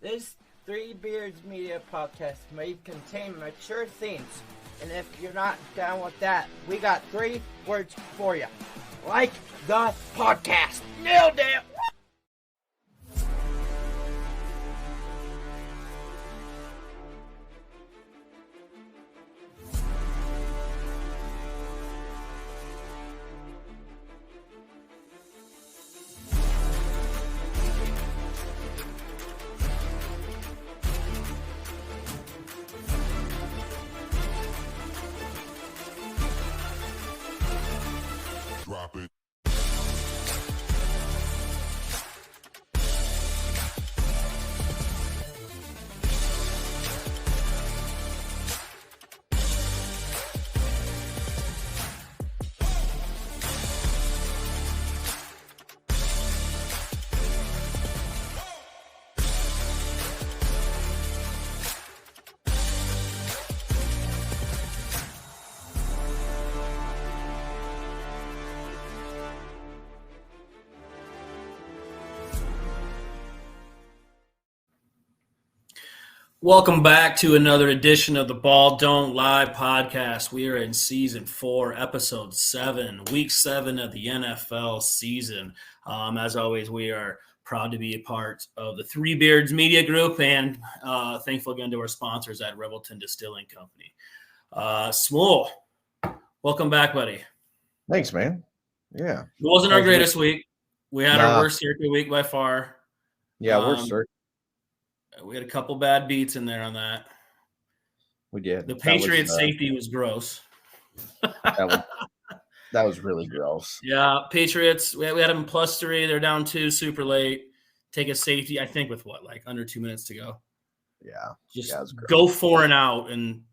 This Three Beards Media podcast may contain mature themes, and if you're not down with that, we got 3 words for you. Like the podcast. Nailed it! Drop it. Welcome back to another edition of the Ball Don't Lie podcast. We are in season 4, episode 7, week 7 of the NFL season. As always, we are proud to be a part of the Three Beards Media Group and thankful again to our sponsors at Revelton Distilling Company. Smule, welcome back, buddy. Thanks, man. Yeah. It wasn't our greatest week. We had our worst circuit week by far. Yeah, worst circuit. We had a couple bad beats in there on that. We did. The Patriots safety was gross. That was really gross. Yeah, Patriots, we had them +3. They're down 2 super late. Take a safety, I think, with under 2 minutes to go. Yeah. Just go 4 and out, and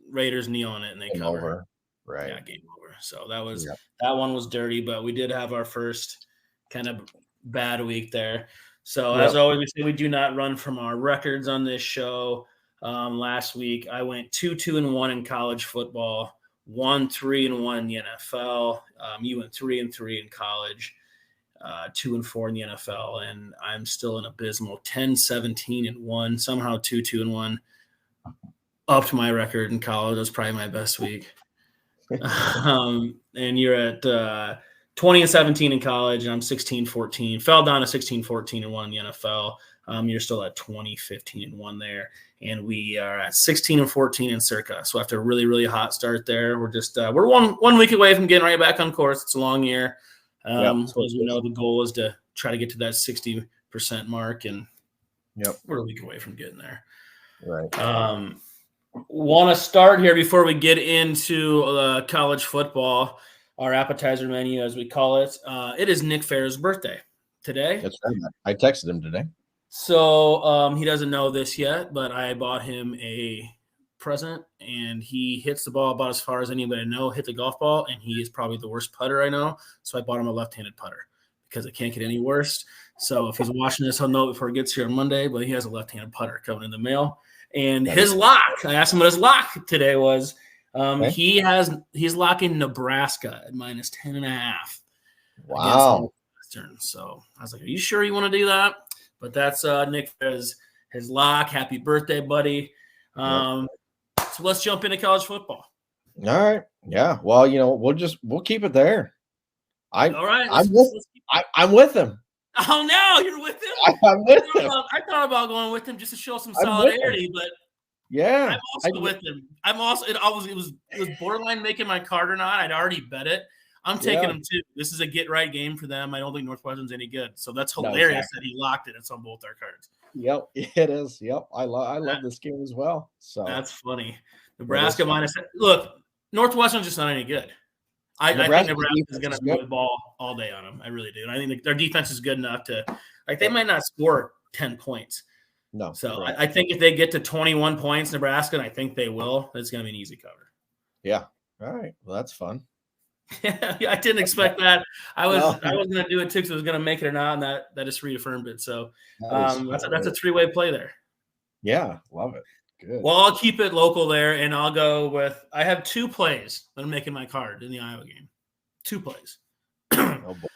Raiders knee on it, and they game cover. Over. Right. Yeah, game over. So that one was dirty, but we did have our first kind of bad week there. So as always, we say we do not run from our records on this show. Last week, I went 2-2-1 in college football, 1-3-1 in the NFL. You went 3-3 in college, 2-4 in the NFL, and I'm still an abysmal 10-17-1. Somehow 2-2-1 upped my record in college. That was probably my best week. And you're at 20-17 in college, and I'm 16-14. Fell down to 16-14-1 in the NFL. You're still at 20-15-1 there, and we are at 16-14 in Circa. So after a really, really hot start there, we're just we're one week away from getting right back on course. It's a long year. As we know, the goal is to try to get to that 60% mark, and we're a week away from getting there. Right. Want to start here before we get into college football. Our appetizer menu, as we call it. It is Nick Fair's birthday today. That's right. I texted him today. So he doesn't know this yet, but I bought him a present, and he hits the ball about as far as anybody I know, hit the golf ball, and he is probably the worst putter I know. So I bought him a left-handed putter because it can't get any worse. So if he's watching this, he'll know before he gets here on Monday, but he has a left-handed putter coming in the mail. And his lock, I asked him what his lock today was. He's locking Nebraska at -10.5. Wow. So I was like, "Are you sure you want to do that?" But that's Nick his lock. Happy birthday, buddy! So let's jump into college football. All right. Yeah. Well, we'll keep it there. I'm with him. Oh no, you're with him. I'm with him. I thought about going with him just to show some solidarity, but. Yeah, I'm also with him. I'm also it was borderline making my card or not. I'd already bet it. I'm taking them too. This is a get right game for them. I don't think Northwestern's any good, so that's hilarious that he locked it. It's on both our cards. Yep, it is. Yep, I love this game as well. So that's funny. Nebraska minus. Look, Northwestern's just not any good. I think Nebraska is going to put the ball all day on them. I really do. And I think their defense is good enough to they might not score 10 points. No. So I think if they get to 21 points, Nebraska, and I think they will, it's going to be an easy cover. Yeah. All right. Well, that's fun. Yeah, I didn't expect that. I was going to do it too because I was going to make it or not, and that just reaffirmed it. So that's a 3-way play there. Yeah, love it. Good. Well, I'll keep it local there, and I'll go with – I have 2 plays that I'm making my card in the Iowa game. 2 plays. Oh, boy.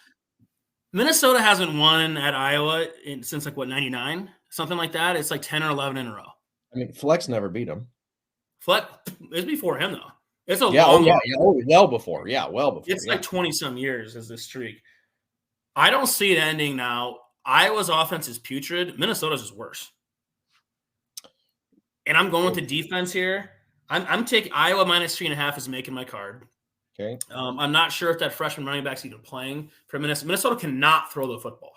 Minnesota hasn't won at Iowa since 99, something like that. It's 10 or 11 in a row. I mean, Flex never beat him. Flex is before him though. It's a well before. It's 20-some years as this streak. I don't see it ending now. Iowa's offense is putrid. Minnesota's is worse. And I'm going with the defense here. I'm taking Iowa -3.5 is making my card. Okay. I'm not sure if that freshman running back's even playing for Minnesota. Minnesota cannot throw the football.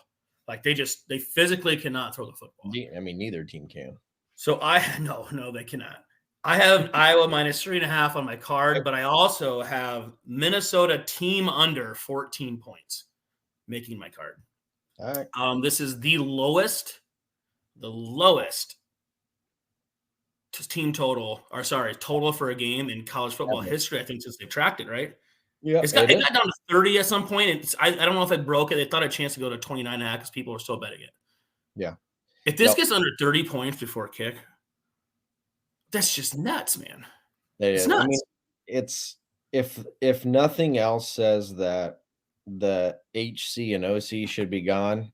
They physically cannot throw the football. I mean, neither team can. So no, they cannot. I have Iowa -3.5 on my card, but I also have Minnesota team under 14 points making my card. All right. This is the lowest team total for a game in college football history, I think, since they've tracked it, right? Yeah. It got down to 30 at some point. I don't know if it broke it. They thought a chance to go to 29.5 because people were still betting it. Yeah. If this gets under 30 points before kick, that's just nuts, man. It's nuts. I mean, it's if nothing else says that the HC and OC should be gone,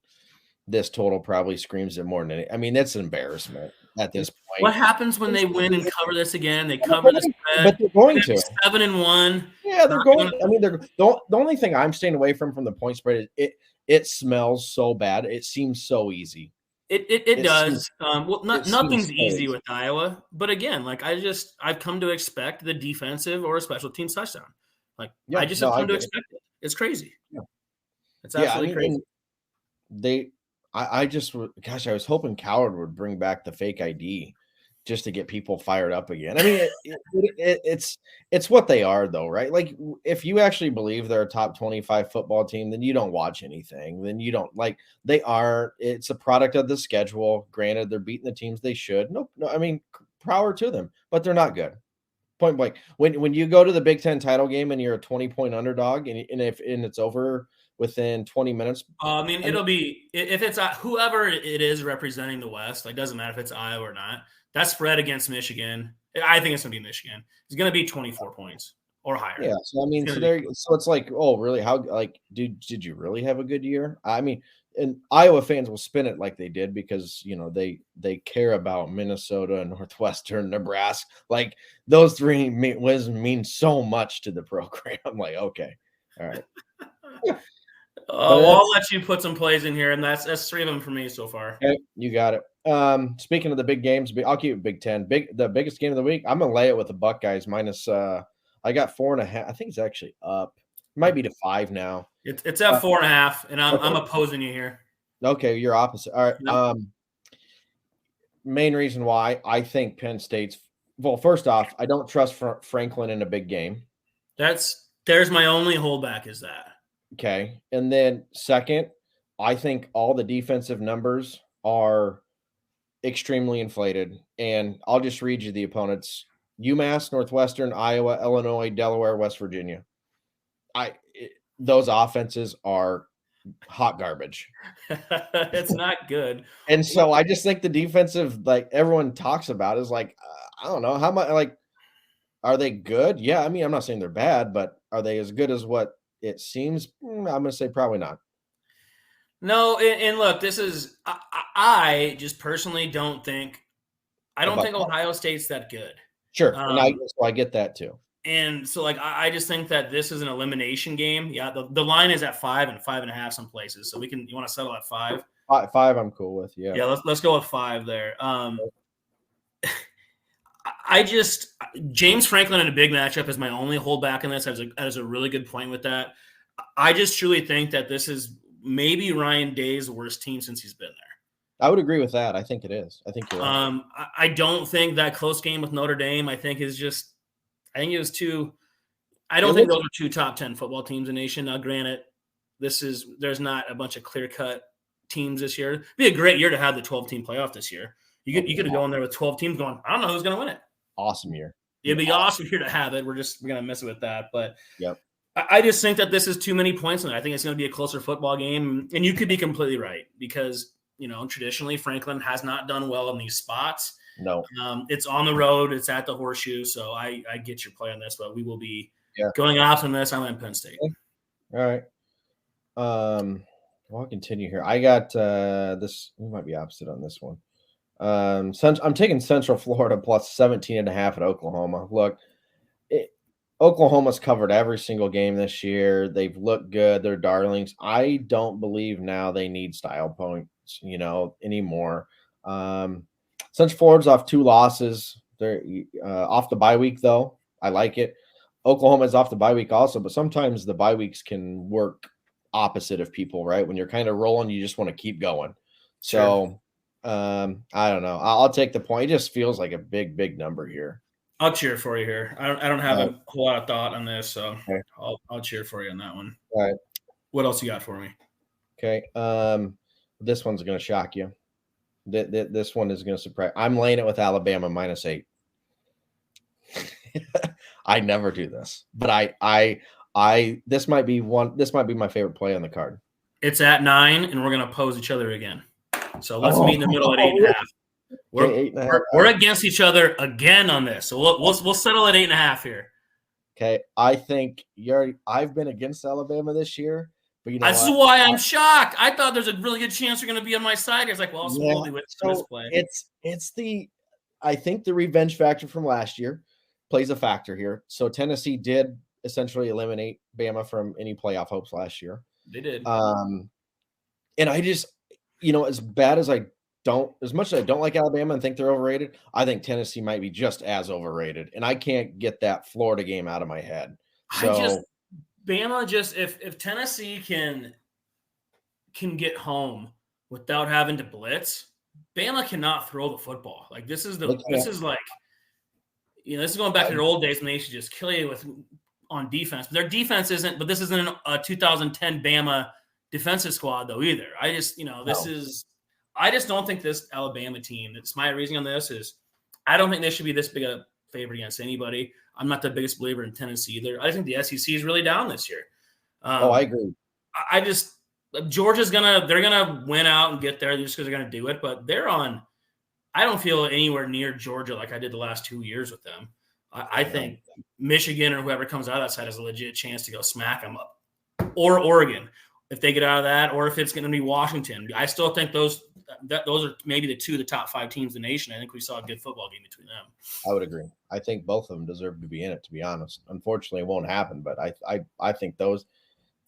this total probably screams it more than any. I mean, that's an embarrassment at this point. What happens when they win and cover this again? They cover this spread, but they're going to 7-1. Yeah, they're going. I mean, they're the only thing I'm staying away from the point spread is it smells so bad. It seems so easy. It does. Nothing's easy with Iowa, but again, I've come to expect the defensive or a special teams touchdown. I've come to expect it. It's crazy. Yeah. It's absolutely crazy. I was hoping Coward would bring back the fake ID just to get people fired up again. I mean, it's what they are, though, right? Like, if you actually believe they're a top 25 football team, then you don't watch anything. Then you don't they are. It's a product of the schedule. Granted, they're beating the teams they should. No, I mean, power to them, but they're not good. Point blank. When you go to the Big Ten title game and you're a 20-point underdog, and it's over within 20 minutes. It'll be if it's whoever it is representing the West. It doesn't matter if it's Iowa or not. That spread against Michigan, I think it's going to be Michigan. It's going to be 24 points or higher. Yeah. So I mean, so it's like, oh, really? How did you really have a good year? I mean, and Iowa fans will spin it like they did because they care about Minnesota, Northwestern, Nebraska. Like those three mean so much to the program. I'm like, okay, all right. I'll let you put some plays in here, and that's 3 of them for me so far. Okay, you got it. Speaking of the big games, I'll keep it Big Ten. The biggest game of the week. I'm gonna lay it with the Buckeyes minus. I got 4.5. I think it's actually up. It might be to 5 now. It's at 4.5, and I'm opposing you here. Okay, you're opposite. All right. Yep. Main reason why I think Penn State's. Well, first off, I don't trust Franklin in a big game. There's my only holdback is that. Okay. And then second, I think all the defensive numbers are extremely inflated. And I'll just read you the opponents: UMass, Northwestern, Iowa, Illinois, Delaware, West Virginia. Those offenses are hot garbage. It's not good. And so I just think the defensive, everyone talks about, is I don't know how much, are they good? Yeah. I mean, I'm not saying they're bad, but are they as good as what it seems? I'm going to say probably not. No, and look, this is I just personally don't think Ohio State's that good. Sure, and I get that too. And so, I just think that this is an elimination game. Yeah, the line is at 5 and 5.5 some places, so you want to settle at 5. 5, I'm cool with. Yeah, yeah. Let's go with 5 there. James Franklin in a big matchup is my only holdback in this. As a really good point with that. I just truly think that this is maybe Ryan Day's worst team since he's been there. I would agree with that. I think it is. I think you're right. I don't think that close game with Notre Dame, I think it was too. I don't think those are 2 top 10 football teams in the nation. Now, granted, there's not a bunch of clear-cut teams this year. It'd be a great year to have the 12-team playoff this year. You could go in there with 12 teams going, I don't know who's going to win it. Awesome year. It'd be awesome here to have it. We're going to miss it with that. But yep. I just think that this is too many points in it. I think it's going to be a closer football game. And you could be completely right because, traditionally Franklin has not done well in these spots. No. It's on the road. It's at the Horseshoe. So I get your play on this, but we will be going off on this. I'm in Penn State. All right. I'll continue here. I got this. We might be opposite on this one. I'm taking Central Florida plus 17.5 at Oklahoma. Look, Oklahoma's covered every single game this year. They've looked good. They're darlings. I don't believe now they need style points, anymore. Central Florida's off 2 losses. They're off the bye week, though. I like it. Oklahoma's off the bye week also, but sometimes the bye weeks can work opposite of people, right? When you're kind of rolling, you just want to keep going. So, I don't know. I'll take the point. It just feels like a big, big number here. I'll cheer for you here. I don't have a whole lot of thought on this, so okay. I'll cheer for you on that one. All right. What else you got for me? Okay. This one's going to shock you. This one is going to surprise. I'm laying it with Alabama -8. I never do this, but this might be my favorite play on the card. It's at 9, and we're going to pose each other again. So let's meet in the middle at 8.5. We're against each other again on this, so we'll settle at 8.5 here. Okay, I think I've been against Alabama this year, but this is why I'm shocked. I thought there's a really good chance you're going to be on my side. I was like, well, we'll do it this play. I think the revenge factor from last year plays a factor here. So Tennessee did essentially eliminate Bama from any playoff hopes last year. They did. And I just, as much as I don't like Alabama and think they're overrated, I think Tennessee might be just as overrated. And I can't get that Florida game out of my head. So Bama if Tennessee can get home without having to blitz, Bama cannot throw the football. Like this is going back to their old days when they used to just kill you on defense. But their defense isn't. But this isn't a 2010 Bama defensive squad though either. I just don't think this Alabama team. That's my reasoning on this is I don't think they should be this big a favorite against anybody. I'm not the biggest believer in Tennessee either. I think the SEC is really down this year. I agree. Georgia's they're gonna win out and get there just because they're gonna do it. But I don't feel anywhere near Georgia like I did the last 2 years with them. I think Michigan or whoever comes out of that side has a legit chance to go smack them up, or Oregon if they get out of that, or if it's going to be Washington. I still think those are maybe the top 5 teams in the nation. I think we saw a good football game between them. I would agree. I think both of them deserve to be in it, to be honest. Unfortunately, it won't happen, but I think those,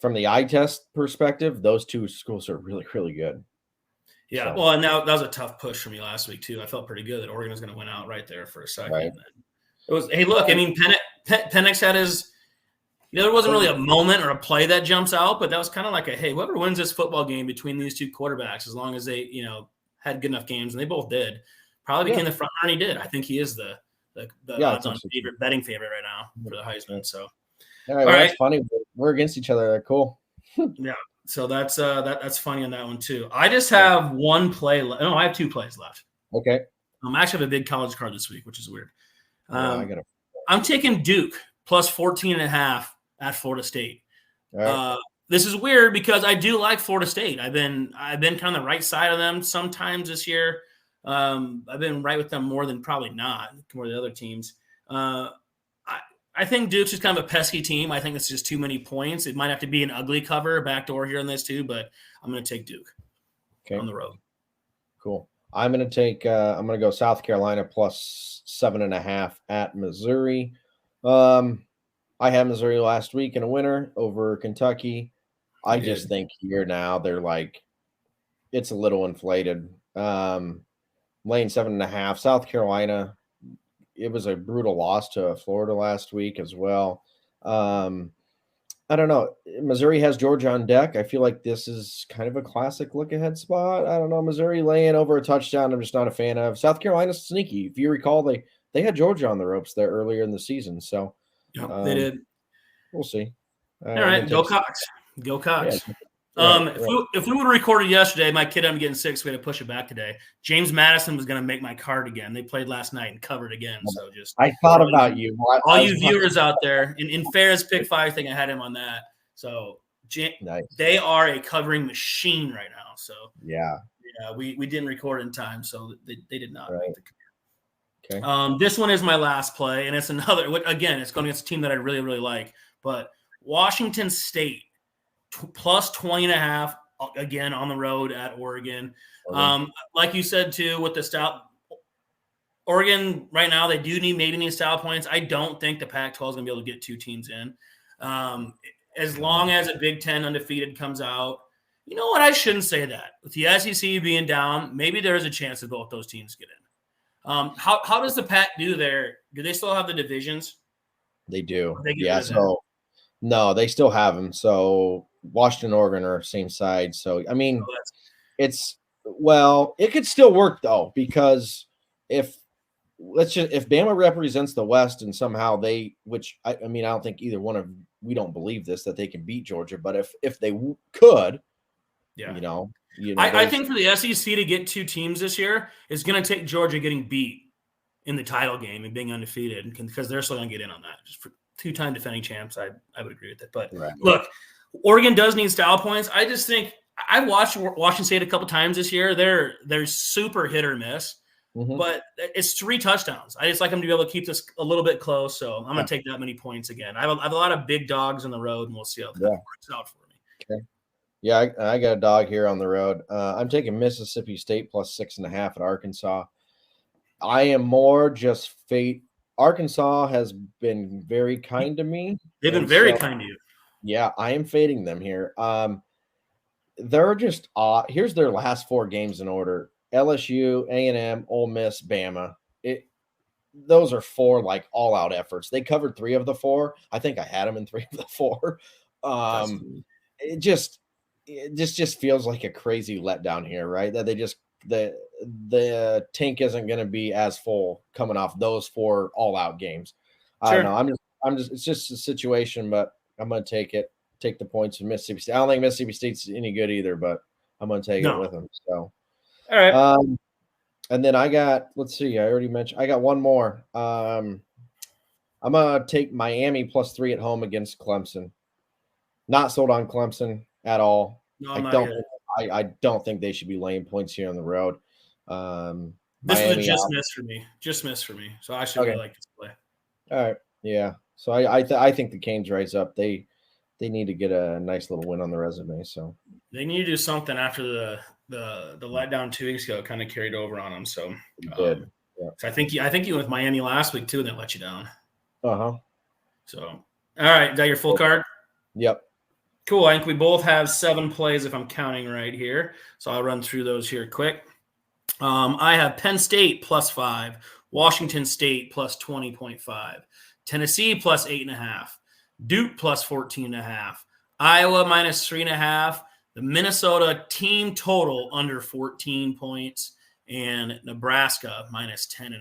from the eye test perspective, those 2 schools are really, really good. Yeah, well, and that was a tough push for me last week, too. I felt pretty good that Oregon was going to win out right there for a second. Right. It was, hey, look, I mean, Penix had his – there wasn't really a moment or a play that jumps out, but that was kind of like hey, whoever wins this football game between these 2 quarterbacks, as long as they, had good enough games, and they both did, probably became the front runner, and he did. I think he is the odds-on betting favorite right now for the Heisman. So, all right, that's funny. We're against each other. Cool. Yeah. So that's funny on that one too. I just have one play. No, I have 2 plays left. Okay. I actually have a big college card this week, which is weird. I'm taking Duke plus 14.5 at Florida State. Right. This is weird because I do like Florida State. I've been kind of the right side of them sometimes this year. I've been right with them more than probably not, more than other teams. I think Duke's just kind of a pesky team. I think it's just too many points. It might have to be an ugly cover, backdoor here on this too, but I'm going to take Duke on the road. Cool. I'm going to go South Carolina plus 7.5 at Missouri. I had Missouri last week in a winner over Kentucky. I just think here now they're like, it's a little inflated. Laying 7.5. South Carolina, it was a brutal loss to Florida last week as well. I don't know. Missouri has Georgia on deck. I feel like this is kind of a classic look-ahead spot. I don't know. Missouri laying over a touchdown, I'm just not a fan of. South Carolina's sneaky. If you recall, they had Georgia on the ropes there earlier in the season. So they did. We'll see. All right, go Cox. Go Cox. Yeah. If we would have recorded yesterday, my kid ended up getting sick, so we had to push it back today. James Madison was going to make my card again. They played last night and covered again. So I thought about you. All you viewers out there, in Ferris Pick 5, I think I had him on that. So they are a covering machine right now. So we didn't record in time, so they did not. Right. Okay. This one is my last play, and it's another. Again, it's going against a team that I really, really like. But Washington State plus 20.5 again on the road at Oregon. Oregon. Like you said too, with the style, Oregon right now they do need style points. I don't think the Pac-12 is going to be able to get 2 teams in. As long as a Big Ten undefeated comes out, you know what? I shouldn't say that. With the SEC being down, maybe there is a chance that both those teams get in. How does the Pac do there? Do they still have the divisions? They do. They Yeah. So no, they still have them. So Washington, Oregon are same side. So I mean, it could still work though, because if Bama represents the West and somehow I don't think either one of we don't believe this that they can beat Georgia, but if they could, yeah, I think for the SEC to get 2 teams this year is going to take Georgia getting beat in the title game and being undefeated, because they're still going to get in on that. Just for 2-time defending champs, I would agree with that. But Look, Oregon does need style points. I just think I watched Washington State a couple times this year. They're super hit or miss. Mm-hmm. But it's 3 touchdowns. I just like them to be able to keep this a little bit close. So I'm going to take that many points again. I have a lot of big dogs on the road, and we'll see how that works out for me. Okay. Yeah, I got a dog here on the road. I'm taking Mississippi State plus 6.5 at Arkansas. I am more just fate. Arkansas has been very kind to me. They've been very kind to you. Yeah, I am fading them here. They're just here's their last 4 games in order: LSU, A&M, Ole Miss, Bama. Those are 4 like all-out efforts. They covered 3 of the 4. I think I had them in 3 of the 4. It just feels like a crazy letdown here, right? That they just the tank isn't going to be as full coming off those 4 all-out games. I don't know. I'm just it's just a situation, but I'm going to take the points in Mississippi State. I don't think Mississippi State's any good either, but I'm going to take it with them. So, all right. And then I got, let's see, I already mentioned, I got one more. I'm going to take Miami plus 3 at home against Clemson. Not sold on Clemson at all. No, I don't think they should be laying points here on the road. This was a just miss for me. So I should really like this play. All right. Yeah. So I think the Canes rise up. They need to get a nice little win on the resume. So they need to do something after the letdown 2 weeks ago. Kind of carried over on them. So good. Yeah. So I think you with Miami last week too, and that let you down. So all right, is that your full card? Yep. Cool. I think we both have 7 plays if I'm counting right here. So I'll run through those here quick. I have Penn State plus 5, Washington State plus 20.5, Tennessee plus 8.5, Duke plus 14.5, Iowa minus 3.5, the Minnesota team total under 14 points, and Nebraska minus 10.5.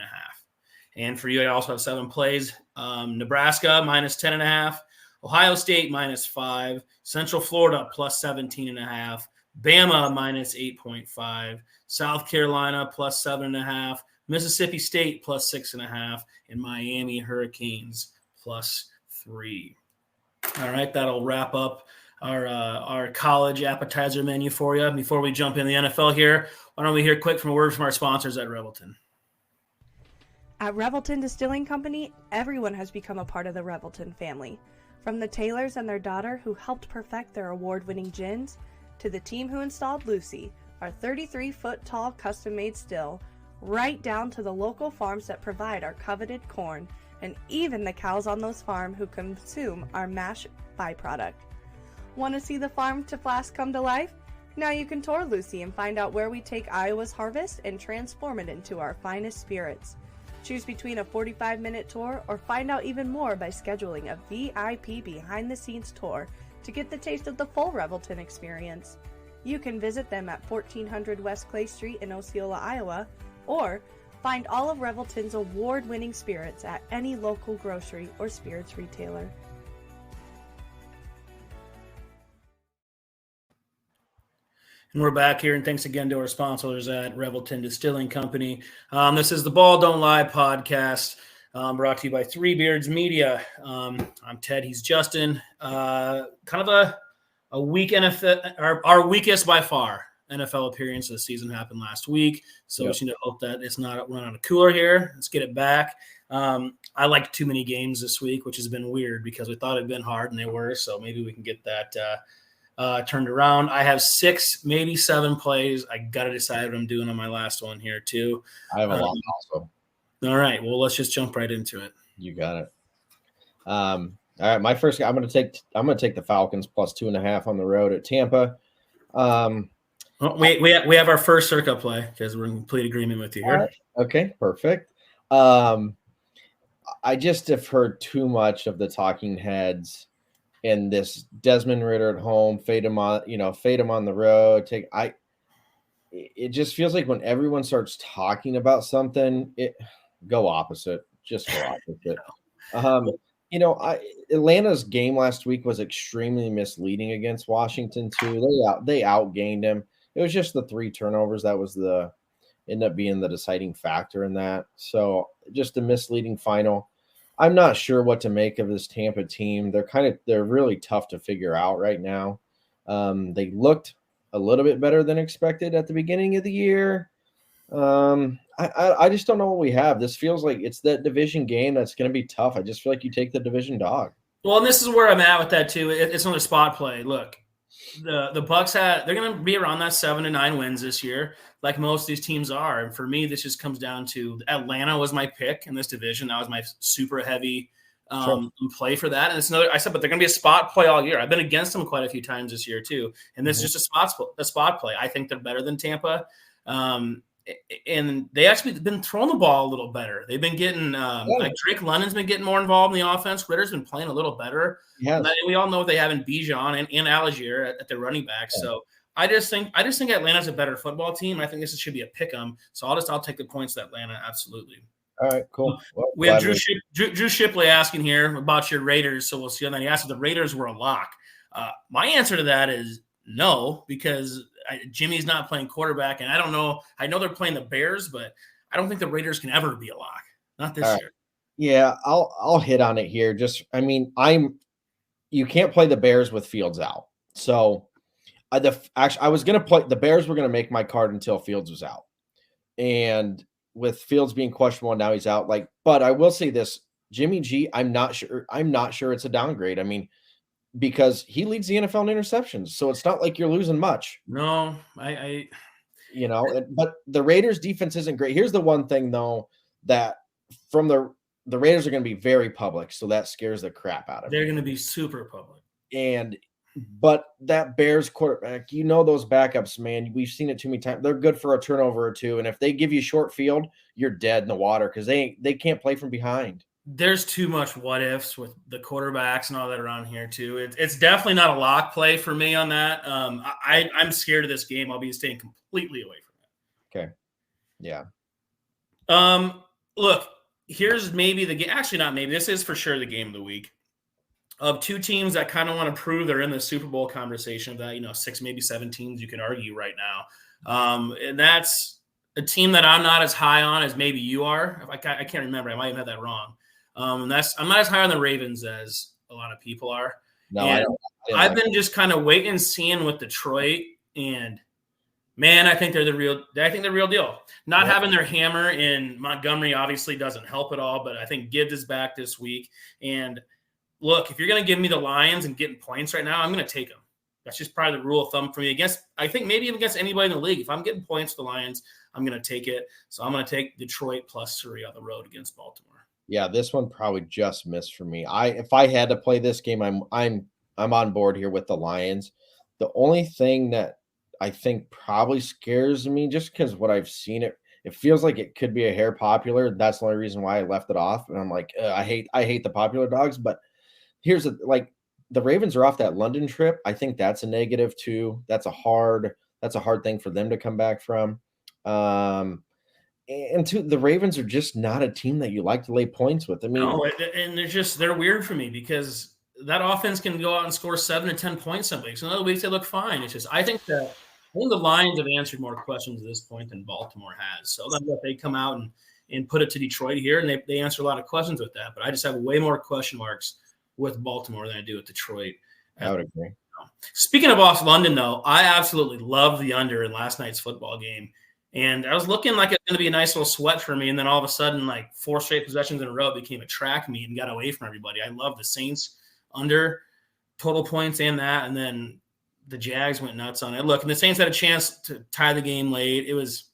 And for you, I also have 7 plays. Nebraska minus 10.5, Ohio State minus 5, Central Florida plus 17.5, Bama minus 8.5, South Carolina plus 7.5, Mississippi State plus 6.5, and Miami Hurricanes plus 3. All right, that'll wrap up our college appetizer menu for you. Before we jump in the NFL here, why don't we hear quick from a word from our sponsors at Revelton. At Revelton Distilling Company, everyone has become a part of the Revelton family. From the Taylors and their daughter who helped perfect their award-winning gins, to the team who installed Lucy, our 33-foot-tall custom-made still, right down to the local farms that provide our coveted corn, and even the cows on those farms who consume our mash byproduct. Want to see the farm to flask come to life? Now you can tour Lucy and find out where we take Iowa's harvest and transform it into our finest spirits. Choose between a 45-minute tour or find out even more by scheduling a VIP behind-the-scenes tour to get the taste of the full Revelton experience. You can visit them at 1400 West Clay Street in Osceola, Iowa, or find all of Revelton's award-winning spirits at any local grocery or spirits retailer. And we're back here, and thanks again to our sponsors at Revelton Distilling Company. This is the Ball Don't Lie podcast, brought to you by Three Beards Media. I'm Ted. He's Justin. Kind of a weak NFL, our weakest by far NFL appearance of the season happened last week. So we just need to hope that it's not run on a cooler here. Let's get it back. I liked too many games this week, which has been weird because we thought it'd been hard and they were. So maybe we can get that turned around. I have 6, maybe 7 plays. I got to decide what I'm doing on my last one here too. I have a lot also. All right. Well, let's just jump right into it. You got it. All right. My first, I'm going to take the Falcons plus 2.5 on the road at Tampa. We have our first circa play because we're in complete agreement with you here. Okay, perfect. I just have heard too much of the talking heads and this Desmond Ridder at home, fade him on the road. It just feels like when everyone starts talking about something, go opposite. Just go opposite. Atlanta's game last week was extremely misleading against Washington too. They outgained him. It was just the 3 turnovers that was ended up being the deciding factor in that. So just a misleading final. I'm not sure what to make of this Tampa team. They're really tough to figure out right now. They looked a little bit better than expected at the beginning of the year. I just don't know what we have. This feels like it's that division game that's going to be tough. I just feel like you take the division dog. Well, and this is where I'm at with that too. It's another spot play. Look, the Bucks they're going to be around that 7 to 9 wins this year, like most of these teams are. And for me, this just comes down to Atlanta was my pick in this division. That was my super heavy play for that. And it's another. I said, but they're going to be a spot play all year. I've been against them quite a few times this year too, and this is just a spot play. I think they're better than Tampa. And they actually been throwing the ball a little better. They've been getting like Drake London's been getting more involved in the offense. Ritter's been playing a little better. Yeah, we all know they have in Bijan and Algier at their running back. Yeah. So I just think Atlanta's a better football team. I think this should be a pick 'em. So I'll take the points to Atlanta. Absolutely. All right, cool. Well, we have Drew Shipley asking here about your Raiders. So we'll see on that. He asked if the Raiders were a lock. My answer to that is no, because Jimmy's not playing quarterback, and I don't know. I know they're playing the Bears, but I don't think the Raiders can ever be a lock. Not this year. Yeah, I'll hit on it here. You can't play the Bears with Fields out. So I was going to play the Bears. Were going to make my card until Fields was out, and with Fields being questionable now, he's out. But I will say this: Jimmy G. I'm not sure it's a downgrade. I mean, because he leads the NFL in interceptions, so it's not like you're losing much. No, but the Raiders' defense isn't great. Here's the one thing though that from the Raiders are going to be very public, so that scares the crap out of me. They're going to be super public. But that Bears quarterback, those backups, man, we've seen it too many times. They're good for a turnover or two, and if they give you short field, you're dead in the water because they can't play from behind. There's too much what ifs with the quarterbacks and all that around here too. It's definitely not a lock play for me on that. I'm scared of this game. I'll be staying completely away from it. Okay. Yeah. Look, here's maybe the game. Actually, not maybe. This is for sure the game of the week of 2 teams that kind of want to prove they're in the Super Bowl conversation of that, 6, maybe 7 teams you can argue right now. And that's a team that I'm not as high on as maybe you are. I can't remember. I might have had that wrong. I'm not as high on the Ravens as a lot of people are. No, I've been just kind of waiting and seeing with Detroit, and man, I think they're the real deal. Not having their hammer in Montgomery obviously doesn't help at all, but I think Gibbs is back this week. And look, if you're going to give me the Lions and getting points right now, I'm going to take them. That's just probably the rule of thumb for me. I think maybe even against anybody in the league. If I'm getting points to the Lions, I'm going to take it. So I'm going to take Detroit plus 3 on the road against Baltimore. Yeah, this one probably just missed for me. If I had to play this game, I'm on board here with the Lions. The only thing that I think probably scares me, just because what I've seen, it feels like it could be a hair popular. That's the only reason why I left it off. And I'm like, I hate the popular dogs. But here's the Ravens are off that London trip. I think that's a negative too. That's a hard thing for them to come back from. And the Ravens are just not a team that you like to lay points with. I mean, no, and they're weird for me because that offense can go out and score 7 to 10 points some weeks. And other weeks they look fine. It's just I think the Lions have answered more questions at this point than Baltimore has. So they come out and put it to Detroit here, and they answer a lot of questions with that. But I just have way more question marks with Baltimore than I do with Detroit. I would agree. Speaking of off London, though, I absolutely love the under in last night's football game. And I was looking like it's going to be a nice little sweat for me. And then all of a sudden, 4 straight possessions in a row became a track meet and got away from everybody. I love the Saints under total points and that. And then the Jags went nuts on it. Look, and the Saints had a chance to tie the game late. It was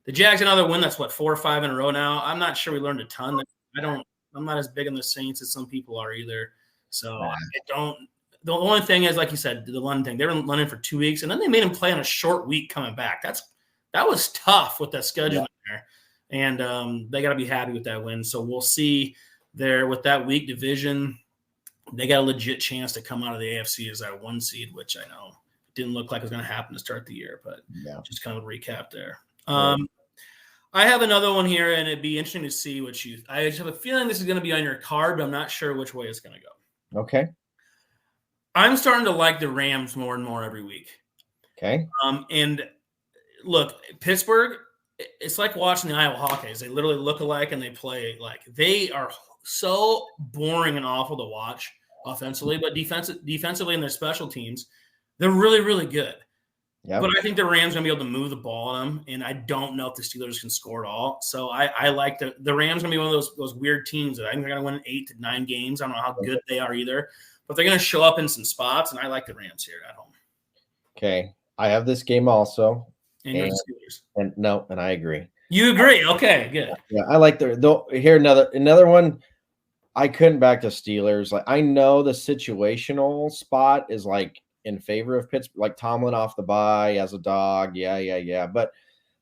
the Jags another win. That's what 4 or 5 in a row now. I'm not sure we learned a ton. I'm not as big on the Saints as some people are either. So I don't. The only thing is, like you said, the London thing. They were in London for 2 weeks, and then they made him play on a short week coming back. That was tough with that schedule there, and they got to be happy with that win. So we'll see there with that weak division. They got a legit chance to come out of the AFC as that 1 seed, which I know didn't look like it was going to happen to start the year, but just kind of a recap there. I have another one here, and it'd be interesting to see I just have a feeling this is going to be on your card, but I'm not sure which way it's going to go. Okay. I'm starting to like the Rams more and more every week. Okay. And look, Pittsburgh, it's like watching the Iowa Hawkeyes. They literally look alike and they play like they are so boring and awful to watch offensively, but defensively and their special teams, they're really, really good. Yep. But I think the Rams are going to be able to move the ball on them, and I don't know if the Steelers can score at all. So I like the Rams going to be one of those weird teams that I think they're going to win 8 to 9 games. I don't know how good they are either, but they're going to show up in some spots, and I like the Rams here at home. Okay. I have this game also. And you're the Steelers. And I agree. You agree? Okay, good. Yeah, I like here another one. I couldn't back the Steelers. Like I know the situational spot is like in favor of Pittsburgh, like Tomlin off the bye as a dog. Yeah. But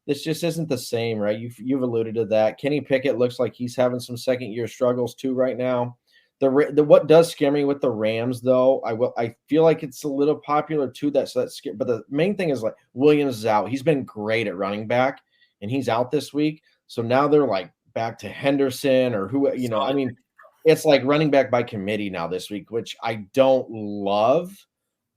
this just isn't the same, right? You've alluded to that. Kenny Pickett looks like he's having some second year struggles too right now. What does scare me with the Rams though, I feel like it's a little popular too. But the main thing is like Williams is out. He's been great at running back, and he's out this week. So now they're like back to Henderson or who I mean, it's like running back by committee now this week, which I don't love.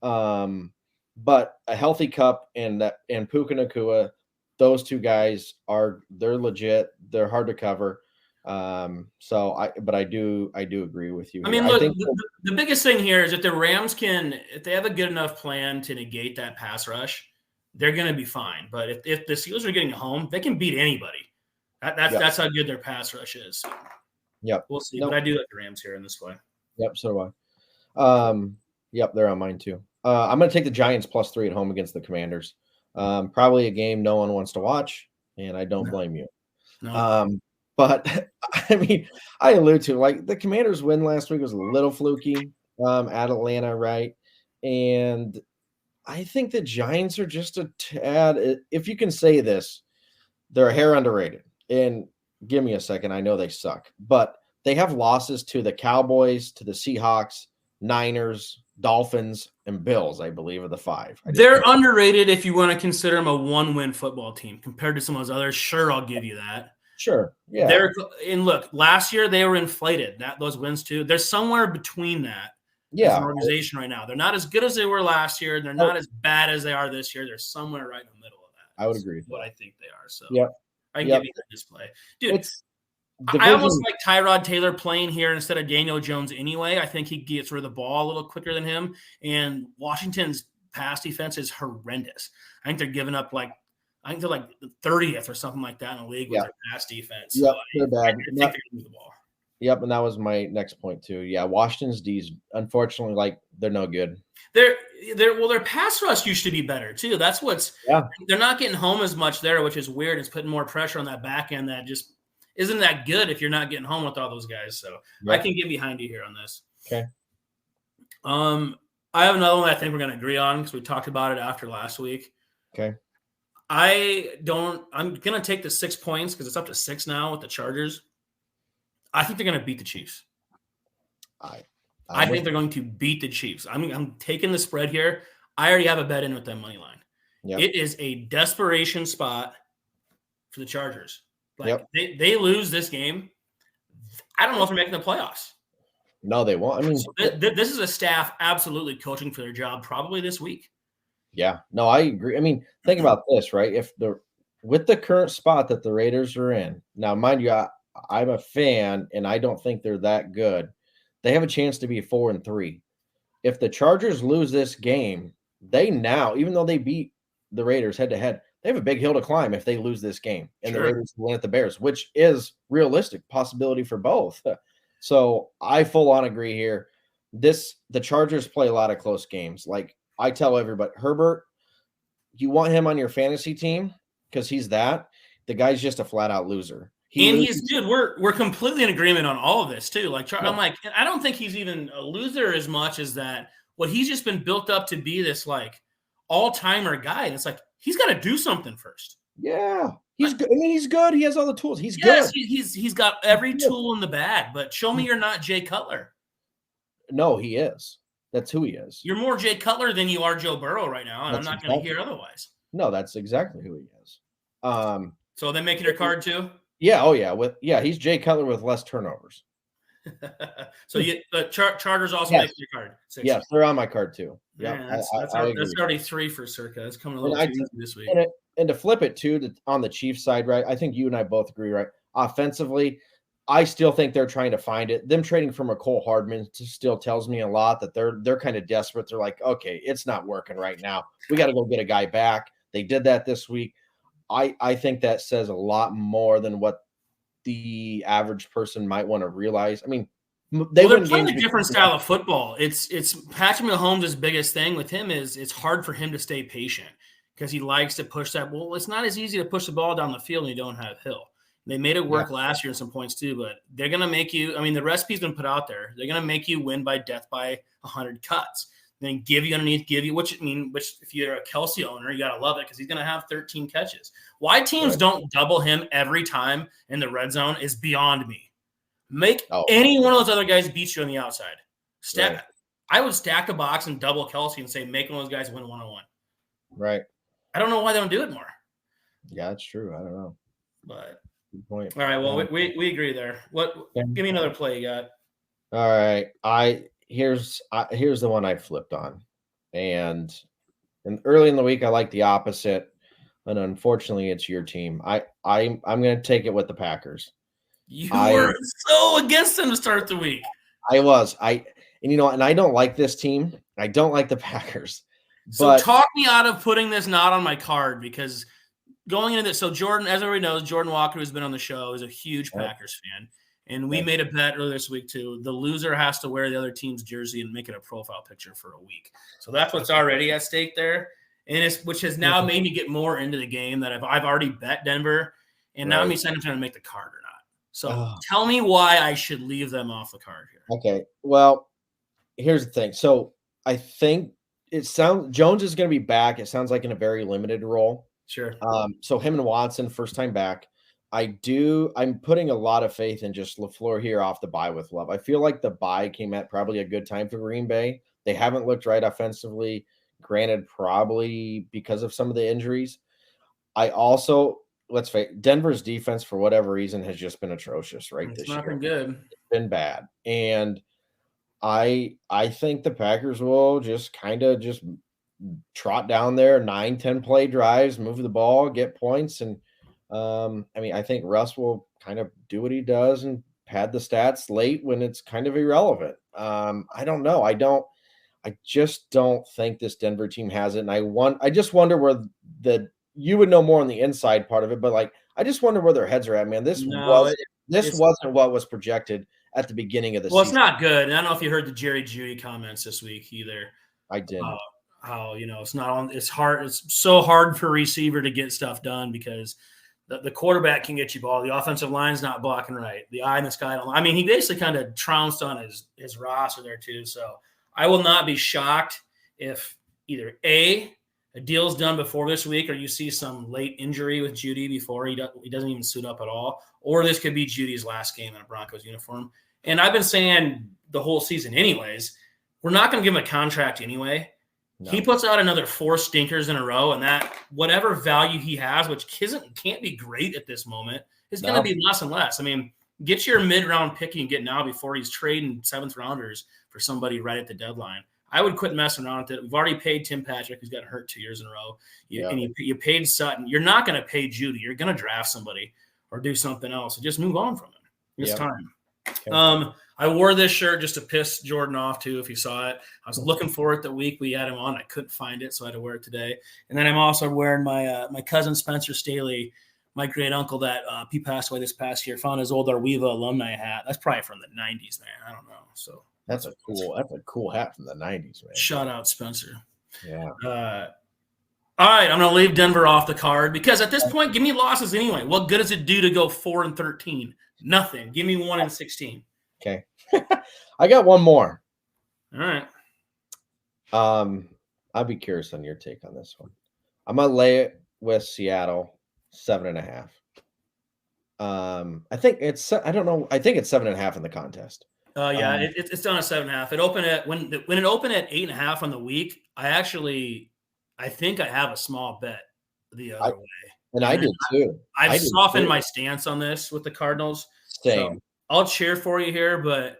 But a healthy Cup and Puka Nacua, those two guys they're legit. They're hard to cover. But I do agree with you. I mean, look, the biggest thing here is that the Rams if they have a good enough plan to negate that pass rush, they're going to be fine. But if the Steelers are getting home, they can beat anybody. That's how good their pass rush is. Yep. We'll see. But I do like the Rams here in this play. Yep. So do I. Yep. They're on mine too. I'm going to take the Giants +3 at home against the Commanders. Probably a game no one wants to watch, and I don't blame you. No. But I mean, I allude to like the Commanders' win last week was a little fluky at Atlanta, right? And I think the Giants are just a tad. If you can say this, they're a hair underrated. And give me a second, I know they suck, but they have losses to the Cowboys, to the Seahawks, Niners, Dolphins, and Bills. I believe are the 5. They're underrated if you want to consider them a 1-win football team compared to some of those others. Sure, I'll give you that. Sure. Yeah. And look, last year they were inflated. Those wins too. They're somewhere between that. Yeah. As an organization right now. They're not as good as they were last year. They're not as bad as they are this year. They're somewhere right in the middle of that. I would agree. What I think they are. So I can give you this play. Dude, I almost like Tyrod Taylor playing here instead of Daniel Jones anyway. I think he gets rid of the ball a little quicker than him. And Washington's pass defense is horrendous. I think they're giving up like the 30th or something like that in the league with their pass defense. Yep, so they're bad. I think they're going to move the ball. Yep, and that was my next point too. Yeah, Washington's D's, unfortunately, like they're no good. Their pass rush used to be better too. That's they're not getting home as much there, which is weird. It's putting more pressure on that back end that just isn't that good if you're not getting home with all those guys. So I can get behind you here on this. Okay. I have another one that I think we're going to agree on because we talked about it after last week. Okay. I'm going to take the 6 points because it's up to 6 now with the Chargers. I think they're going to beat the Chiefs. I think they're going to beat the Chiefs. I'm taking the spread here. I already have a bet in with them money line. Yep. It is a desperation spot for the Chargers. They lose this game. I don't know if they're making the playoffs. No, they won't. I mean, this is a staff absolutely coaching for their job probably this week. Yeah, no, I agree. I mean, think about this, right? With the current spot that the Raiders are in, now, mind you, I'm a fan, and I don't think they're that good. They have a chance to be 4-3. If the Chargers lose this game, they now, even though they beat the Raiders head-to-head, they have a big hill to climb if they lose this game and the Raiders win at the Bears, which is realistic possibility for both. So I full on agree here. The Chargers play a lot of close games. Like I tell everybody, Herbert, you want him on your fantasy team because he's that. The guy's just a flat out loser. He's dude. We're completely in agreement on all of this too. Like I'm like, I don't think he's even a loser as much as that. What he's just been built up to be this like all-timer guy. And it's like he's got to do something first. Yeah, he's good. I mean, he's good. He has all the tools. He's good. He's he's got every tool in the bag. But show me you're not Jay Cutler. No, he is. That's who he is. You're more Jay Cutler than you are Joe Burrow right now, and I'm not going to hear otherwise. No, that's exactly who he is. So they're making your card too? Yeah. Oh, yeah. He's Jay Cutler with less turnovers. So the Chargers also making your card. 6. Yes, they're on my card too. Yeah, that's already 3 for Circa. It's coming a little too easy this week. And to flip it too, on the Chiefs side, right? I think you and I both agree, right? Offensively, I still think they're trying to find it. Them trading for Mecole Hardman still tells me a lot that they're kind of desperate. They're like, okay, it's not working right now. We got to go get a guy back. They did that this week. I think that says a lot more than what the average person might want to realize. I mean, they're playing a different style of football. It's Patrick Mahomes' biggest thing with him is it's hard for him to stay patient because he likes to push that. Well, it's not as easy to push the ball down the field when you don't have Hill. They made it work last year in some points too, but they're going to make you – I mean, the recipe's been put out there. They're going to make you win by death by 100 cuts. Then give you underneath, which if you're a Kelsey owner, you got to love it because he's going to have 13 catches. Why teams don't double him every time in the red zone is beyond me. Make any one of those other guys beat you on the outside. I would stack a box and double Kelsey and say, make one of those guys win one-on-one. Right. I don't know why they don't do it more. Yeah, that's true. I don't know. But good point. All right. Well, we agree there. Give me another play you got. All right. Here's the one I flipped on, and early in the week I like the opposite, and unfortunately it's your team. I'm going to take it with the Packers. You were so against them to start the week. I was. And I don't like this team. I don't like the Packers. So talk me out of putting this not on my card because going into this. So Jordan, as everybody knows, Jordan Walker, who's been on the show, is a huge Packers fan. And we made a bet earlier this week, too. The loser has to wear the other team's jersey and make it a profile picture for a week. So that's what's already at stake there, and which has now made me get more into the game that I've already bet Denver, and now I'm deciding to make the card or not. So tell me why I should leave them off the card here. Okay. Well, here's the thing. So I think Jones is going to be back. It sounds like in a very limited role. Sure. So him and Watson, first time back. I'm putting a lot of faith in just LaFleur here off the bye with Love. I feel like the bye came at probably a good time for Green Bay. They haven't looked right offensively, granted, probably because of some of the injuries. Let's face it, Denver's defense, for whatever reason, has just been atrocious, right? It's not been good. It's been bad. And I think the Packers will just kind of just trot down there, 9-10 play drives, move the ball, get points, and I think Russ will kind of do what he does and pad the stats late when it's kind of irrelevant. I don't know. I just don't think this Denver team has it. And I just wonder where you would know more on the inside part of it, but I just wonder where their heads are at, man. This wasn't what was projected at the beginning of the season. Well, it's not good. And I don't know if you heard the Jerry Jeudy comments this week either. I did. How it's not on. It's hard. It's so hard for a receiver to get stuff done because the quarterback can get you ball. The offensive line's not blocking right. The eye in the sky. He basically kind of trounced on his roster there too. So I will not be shocked if either a deal's done before this week or you see some late injury with Jeudy before he doesn't even suit up at all, or this could be Judy's last game in a Broncos uniform. And I've been saying the whole season anyways, we're not going to give him a contract anyway. No. He puts out another 4 stinkers in a row, and that whatever value he has, which can't be great at this moment, is going to be less and less. Get your mid-round pick you can get now before he's trading 7th rounders for somebody right at the deadline. I would quit messing around with it. We've already paid Tim Patrick, who's gotten hurt 2 years in a row. And you paid Sutton. You're not going to pay Jeudy. You're going to draft somebody or do something else. So just move on from him. It's time. Okay. I wore this shirt just to piss Jordan off, too, if you saw it. I was looking for it the week we had him on. I couldn't find it, so I had to wear it today. And then I'm also wearing my cousin Spencer Staley, my great uncle that he passed away this past year, found his old Arweva alumni hat. That's probably from the 90s, man. I don't know. So that's a cool hat from the 90s, man. Shout out, Spencer. Yeah. All right, I'm going to leave Denver off the card because at this point, give me losses anyway. What good does it do to go 4-13? Nothing. Give me 1-16. Okay. I got one more. All right. I'll be curious on your take on this one. I'm gonna lay it with Seattle 7.5. I think it's 7.5 in the contest. It's done at 7.5. It opened at when it opened at 8.5 on the week. I think I have a small bet the other way. And I did too. I've softened my stance on this with the Cardinals. Same. So I'll cheer for you here, but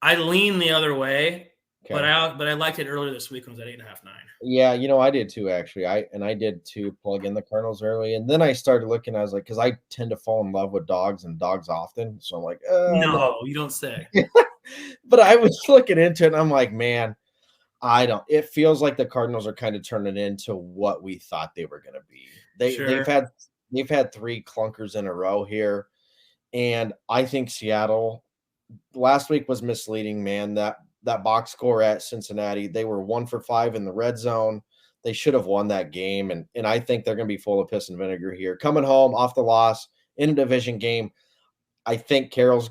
I lean the other way. Okay. But I liked it earlier this week when it was at 8.5, 9. Yeah, I did too, actually. I did too, plug in the Cardinals early. And then I started looking, I was like, because I tend to fall in love with dogs and dogs often. So I'm like, no, you don't say. But I was looking into it and I'm like, man, it feels like the Cardinals are kind of turning into what we thought they were going to be. They've had 3 clunkers in a row here. And I think Seattle last week was misleading, man. That box score at Cincinnati, they were 1 for 5 in the red zone. They should have won that game. And I think they're going to be full of piss and vinegar here. Coming home off the loss in a division game, I think he'll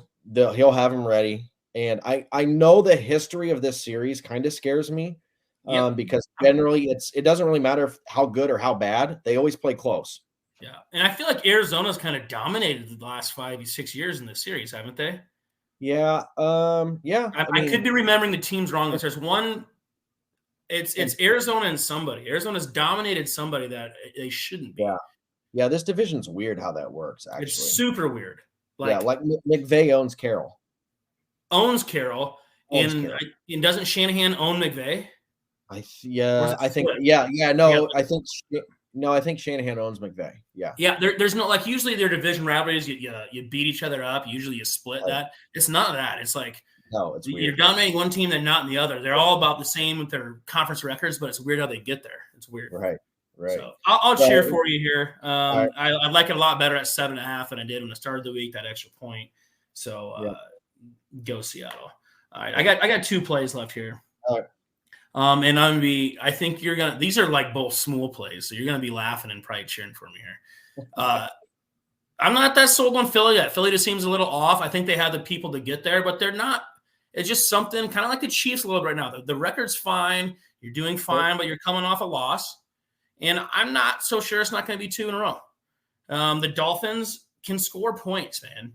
have him ready. And I know the history of this series kind of scares me because generally it doesn't really matter how good or how bad. They always play close. Yeah. And I feel like Arizona's kind of dominated the last 5-6 years in this series, haven't they? Yeah. Yeah. I could be remembering the teams wrong. There's one. It's Arizona and somebody. Arizona's dominated somebody that they shouldn't be. Yeah. Yeah. This division's weird how that works, actually. It's super weird. Like McVay owns Carroll. And doesn't Shanahan own McVay? I think Shanahan owns McVay. Yeah. Yeah. There's no, like, usually their division rivalries, you beat each other up. Usually you split that. It's not that. It's like, no, it's weird. You're dominating one team, they're not in the other. They're all about the same with their conference records, but it's weird how they get there. It's weird. Right. So I'll cheer for you here. I like it a lot better at 7.5 than I did when I started the week, that extra point. So go Seattle. All right. I got 2 plays left here. All right. And I think these are like both small plays. So you're going to be laughing and probably cheering for me here. I'm not that sold on Philly yet. Philly just seems a little off. I think they have the people to get there, but they're not. It's just something kind of like the Chiefs a little bit right now. The record's fine. You're doing fine, but you're coming off a loss. And I'm not so sure it's not going to be 2 in a row. The Dolphins can score points, man.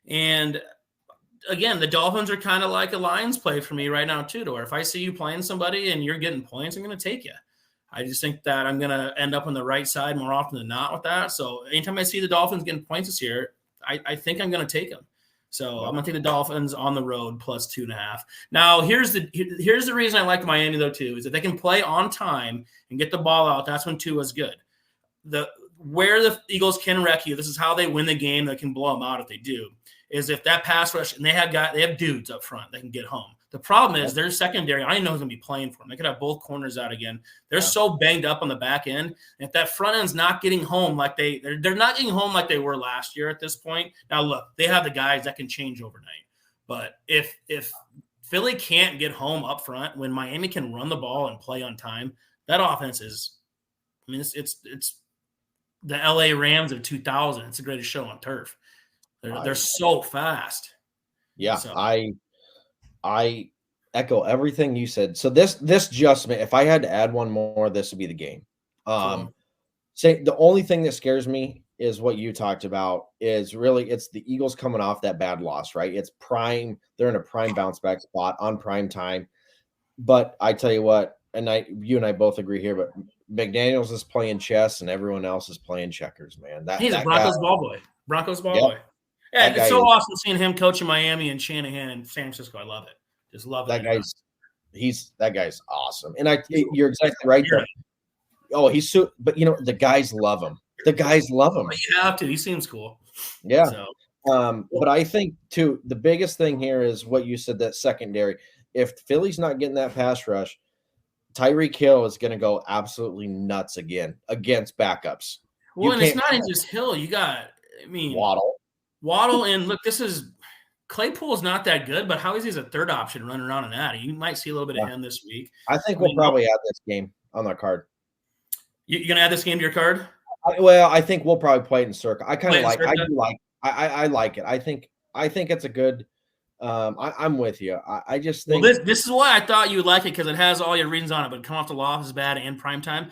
And again, the Dolphins are kind of like a Lions play for me right now too, to where if I see you playing somebody and you're getting points, I'm going to take you. I just think that I'm going to end up on the right side more often than not with that. So anytime I see the Dolphins getting points this year, I think I'm going to take them. So I'm going to take the Dolphins on the road plus 2.5. Now, here's the reason I like Miami, though, too, is if they can play on time and get the ball out, that's when Tua's good. Where the Eagles can wreck you, this is how they win the game. They can blow them out if they do, is if that pass rush, and they have dudes up front that can get home. The problem is their secondary, I don't know who's going to be playing for them. They could have both corners out again. They're so banged up on the back end. And if that front end's not getting home like they're not getting home like they were last year at this point. Now, look, they have the guys that can change overnight. But if Philly can't get home up front when Miami can run the ball and play on time, that offense is – I mean, it's the L.A. Rams of 2000. It's the greatest show on turf. They're so fast. Yeah, so. I echo everything you said. So this just, if I had to add one more, this would be the game. Say the only thing that scares me is what you talked about is really it's the Eagles coming off that bad loss, right? It's prime. They're in a prime bounce back spot on prime time. But I tell you what, you and I both agree here, but McDaniels is playing chess and everyone else is playing checkers, man. He's a Broncos ball boy. Broncos ball boy. Yeah, it's so awesome seeing him coaching Miami and Shanahan and San Francisco. I love it. Just love that guy. That guy's awesome. And you're exactly right there. Oh, he's so, but the guys love him. The guys love him. You have to. He seems cool. Yeah. So. But I think too, the biggest thing here is what you said, that secondary. If Philly's not getting that pass rush, Tyreek Hill is going to go absolutely nuts again against backups. Well, and it's not just Hill. You got, Waddle. And look, this is Claypool's not that good, but how is he as a third option running around in that? You might see a little bit of him this week. I think we'll probably add this game on the card. You're going to add this game to your card? I think we'll probably play it in Circa. I kind of like. I like it. I think it's a good. I'm with you. I just think this is why I thought you would like it, because it has all your reasons on it. But come off the loss is bad and primetime.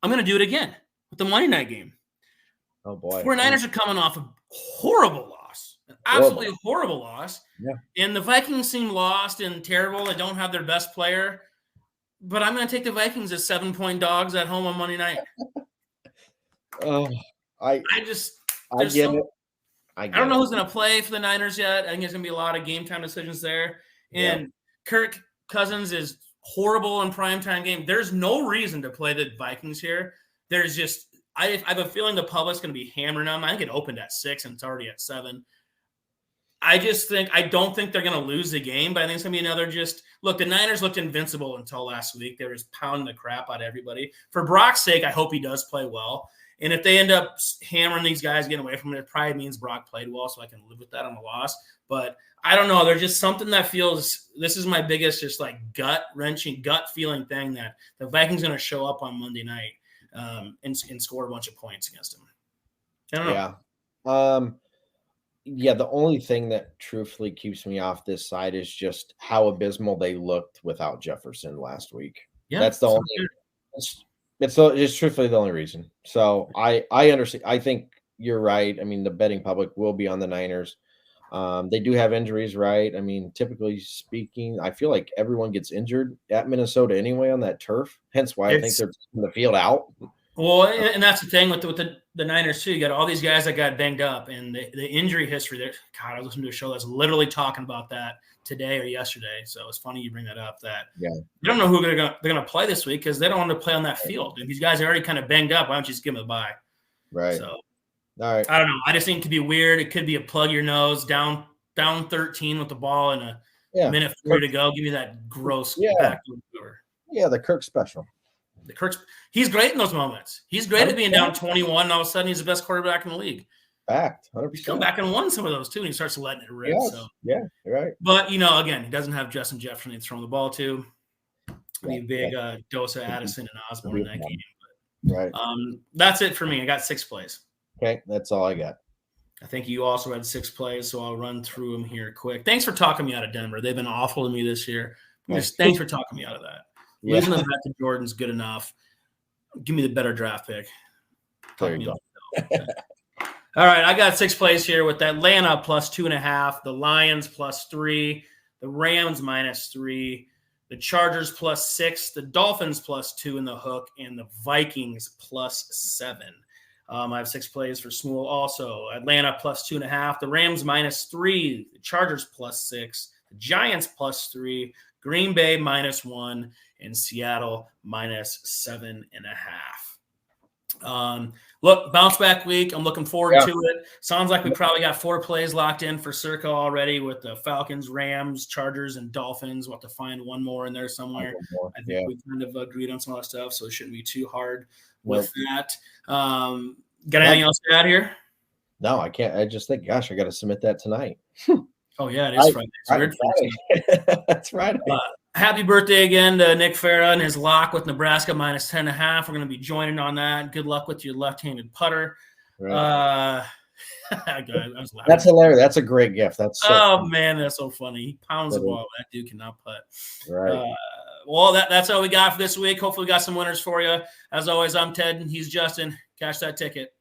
I'm going to do it again with the Monday night game. Oh boy, 49ers are coming off a horrible loss, an absolutely horrible loss. Yeah, and the Vikings seem lost and terrible. They don't have their best player. But I'm going to take the Vikings as 7-point dogs at home on Monday night. I get it. I don't know who's going to play for the Niners yet. I think there's going to be a lot of game time decisions there. And Kirk Cousins is horrible in primetime game. There's no reason to play the Vikings here. There's just I have a feeling the public's going to be hammering them. I think it opened at 6 and it's already at 7. I don't think they're going to lose the game, but I think it's going to be another look, the Niners looked invincible until last week. They were just pounding the crap out of everybody. For Brock's sake, I hope he does play well. And if they end up hammering these guys, getting away from it, it probably means Brock played well, so I can live with that on the loss. But I don't know. There's just something that feels – this is my biggest just like gut-wrenching, gut-feeling thing that the Vikings are going to show up on Monday night and score a bunch of points against them. I don't know. Yeah. The only thing that truthfully keeps me off this side is just how abysmal they looked without Jefferson last week. Yeah, that's the only – it's truthfully the only reason. So I understand. I think you're right. I mean, the betting public will be on the Niners. They do have injuries, right? I mean, typically speaking, I feel like everyone gets injured at Minnesota anyway on that turf. Hence why I think they're taking the field out. Well, and that's the thing with the Niners too. You got all these guys that got banged up, and the injury history there. God, I listened to a show that's literally talking about that today or yesterday. So it's funny you bring that up. That you don't know who they're gonna play this week because they don't want to play on that field. And these guys are already kind of banged up. Why don't you just give them a bye? Right. So, all right. I don't know. I just think it could be weird. It could be a plug your nose down 13 with the ball and a minute 40 to go. Give me that gross back over. Yeah, the Kirk special. He's great in those moments. He's great at being down 21, and all of a sudden he's the best quarterback in the league. Fact, 100%. He's come back and won some of those too, and he starts letting it rip. Yes. So yeah, you're right. But again, he doesn't have Justin Jefferson to throw the ball to. I mean, big dose of Addison and Osborne in that game. But, right. That's it for me. I got 6 plays. Okay, that's all I got. I think you also had 6 plays, so I'll run through them here quick. Thanks for talking me out of Denver. They've been awful to me this year. Thanks for talking me out of that. Yeah. Losing the bet to Jordan's good enough. Give me the better draft pick. There you go. All right, I got 6 plays here with Atlanta plus 2.5, the Lions plus 3, the Rams minus 3, the Chargers plus 6, the Dolphins plus 2 in the hook, and the Vikings plus 7. I have 6 plays for Smool also. Atlanta plus 2.5, the Rams minus 3, the Chargers plus 6, the Giants plus 3, Green Bay minus 1, and Seattle minus 7.5. Look, bounce back week. I'm looking forward to it. Sounds like we probably got 4 plays locked in for Circa already with the Falcons, Rams, Chargers, and Dolphins. We'll have to find one more in there somewhere. I think we kind of agreed on some of that stuff, so it shouldn't be too hard with that. Got anything else to add here? No, I can't. I just think, gosh, I got to submit that tonight. Oh, yeah, it is Friday. It's weird Friday. That's Friday. Happy birthday again to Nick Farah and his lock with Nebraska minus 10.5. We're going to be joining on that. Good luck with your left-handed putter. Right. I was laughing. That's hilarious. That's a great gift. That's so funny. Man, that's so funny. He pounds the ball. That dude cannot putt. Right. Well, that's all we got for this week. Hopefully we got some winners for you. As always, I'm Ted and he's Justin. Cash that ticket.